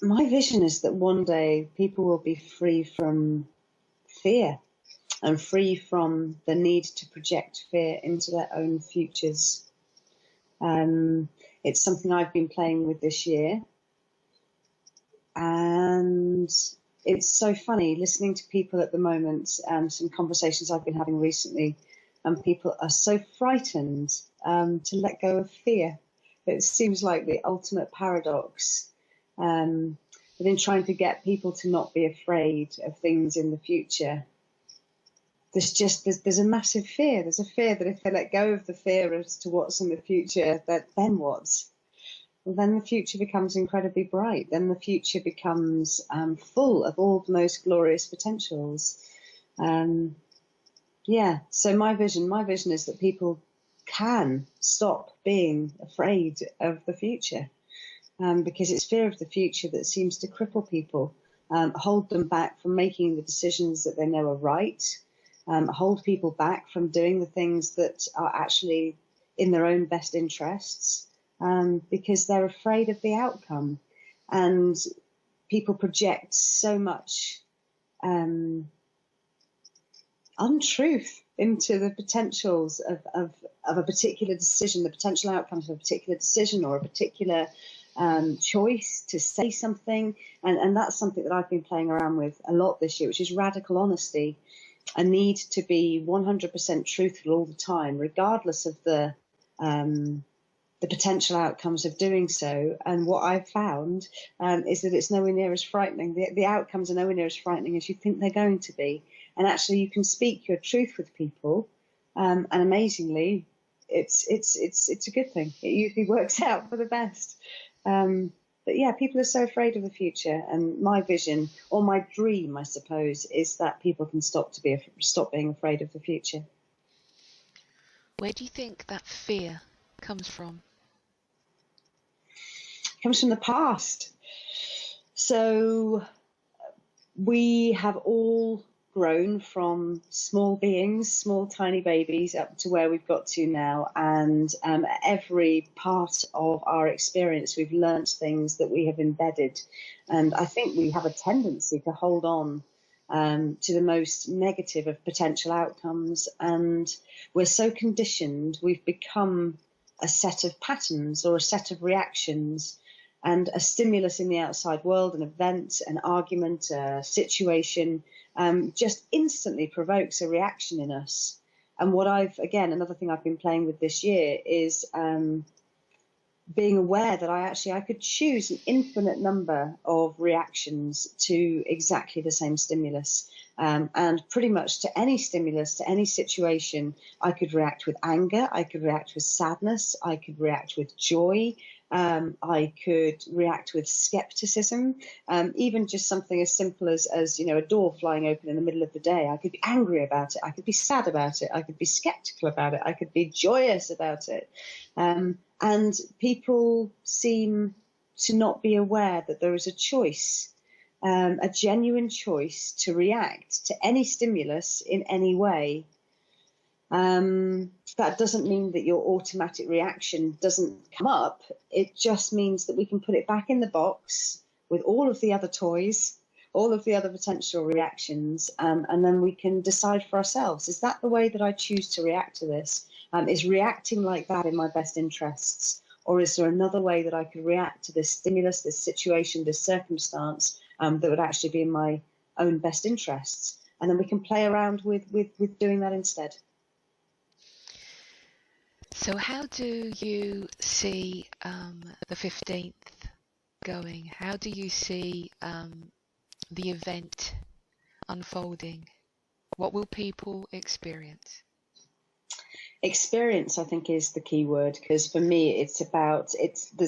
My vision is that one day people will be free from fear and free from the need to project fear into their own futures. It's something I've been playing with this year, and it's so funny listening to people at the moment, some conversations I've been having recently, and people are so frightened to let go of fear. It seems like the ultimate paradox. But in trying to get people to not be afraid of things in the future, there's a massive fear. There's a fear that if they let go of the fear as to what's in the future, that then what? Well, then the future becomes incredibly bright. Then the future becomes full of all the most glorious potentials. Yeah. So my vision is that people can stop being afraid of the future, because it's fear of the future that seems to cripple people, hold them back from making the decisions that they know are right, hold people back from doing the things that are actually in their own best interests, because they're afraid of the outcome. And people project so much untruth into the potentials of a particular decision, the potential outcomes of a particular decision or a particular choice to say something. And that's something that I've been playing around with a lot this year, which is radical honesty, a need to be 100% truthful all the time, regardless of the potential outcomes of doing so. And what I've found is that it's nowhere near as frightening. The outcomes are nowhere near as frightening as you think they're going to be. And actually, you can speak your truth with people, and amazingly, it's a good thing. It usually works out for the best. But yeah, people are so afraid of the future, and my vision, or my dream, I suppose, is that people can stop being afraid of the future. Where do you think that fear comes from? It comes from the past. So we have all grown from small beings, small tiny babies, up to where we've got to now, and every part of our experience we've learnt things that we have embedded, and I think we have a tendency to hold on to the most negative of potential outcomes, and we're so conditioned, we've become a set of patterns or a set of reactions, and a stimulus in the outside world, an event, an argument, a situation, just instantly provokes a reaction in us. And another thing I've been playing with this year is being aware that I could choose an infinite number of reactions to exactly the same stimulus. And pretty much to any stimulus, to any situation, I could react with anger, I could react with sadness, I could react with joy, I could react with skepticism, even just something as simple as a door flying open in the middle of the day. I could be angry about it, I could be sad about it, I could be skeptical about it, I could be joyous about it. And people seem to not be aware that there is a choice, a genuine choice to react to any stimulus in any way. That doesn't mean that your automatic reaction doesn't come up. It just means that we can put it back in the box with all of the other toys, all of the other potential reactions, and then we can decide for ourselves, is that the way that I choose to react to this? Is reacting like that in my best interests? Or is there another way that I could react to this stimulus, this situation, this circumstance that would actually be in my own best interests? And then we can play around with doing that instead. So how do you see the 15th going? How do you see the event unfolding? What will people experience? Experience, I think, is the key word, because for me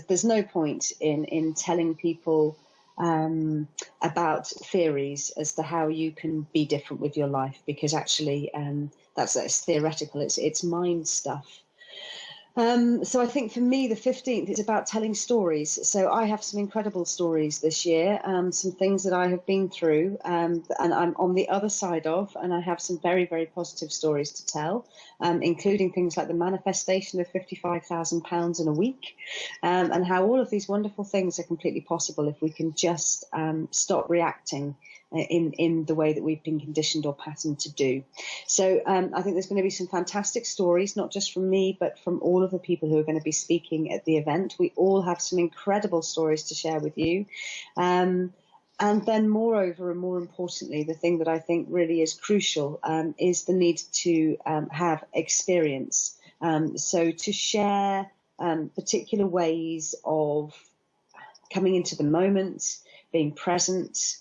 there's no point in telling people about theories as to how you can be different with your life, because actually that's theoretical, it's mind stuff. So I think for me, the 15th is about telling stories. So I have some incredible stories this year, some things that I have been through, and I'm on the other side of, and I have some very, very positive stories to tell, including things like the manifestation of £55,000 in a week, and how all of these wonderful things are completely possible if we can just stop reacting in the way that we've been conditioned or patterned to do. So I think there's going to be some fantastic stories, not just from me, but from all of the people who are going to be speaking at the event. We all have some incredible stories to share with you. And then moreover, and more importantly, the thing that I think really is crucial is the need to have experience. So to share particular ways of coming into the moment, being present,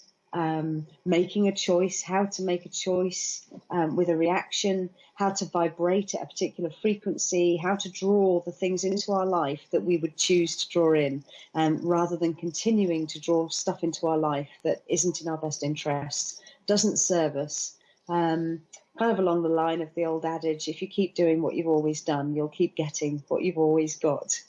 making a choice, how to make a choice with a reaction, how to vibrate at a particular frequency, how to draw the things into our life that we would choose to draw in, rather than continuing to draw stuff into our life that isn't in our best interest, doesn't serve us. Kind of along the line of the old adage, if you keep doing what you've always done, you'll keep getting what you've always got.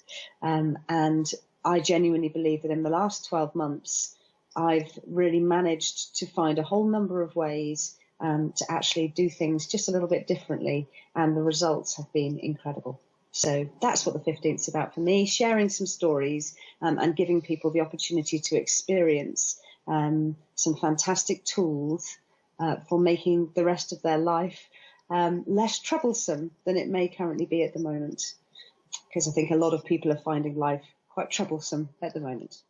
And I genuinely believe that in the last 12 months, I've really managed to find a whole number of ways to actually do things just a little bit differently, and the results have been incredible. So that's what the 15th is about for me, sharing some stories and giving people the opportunity to experience some fantastic tools for making the rest of their life less troublesome than it may currently be at the moment. Because I think a lot of people are finding life quite troublesome at the moment.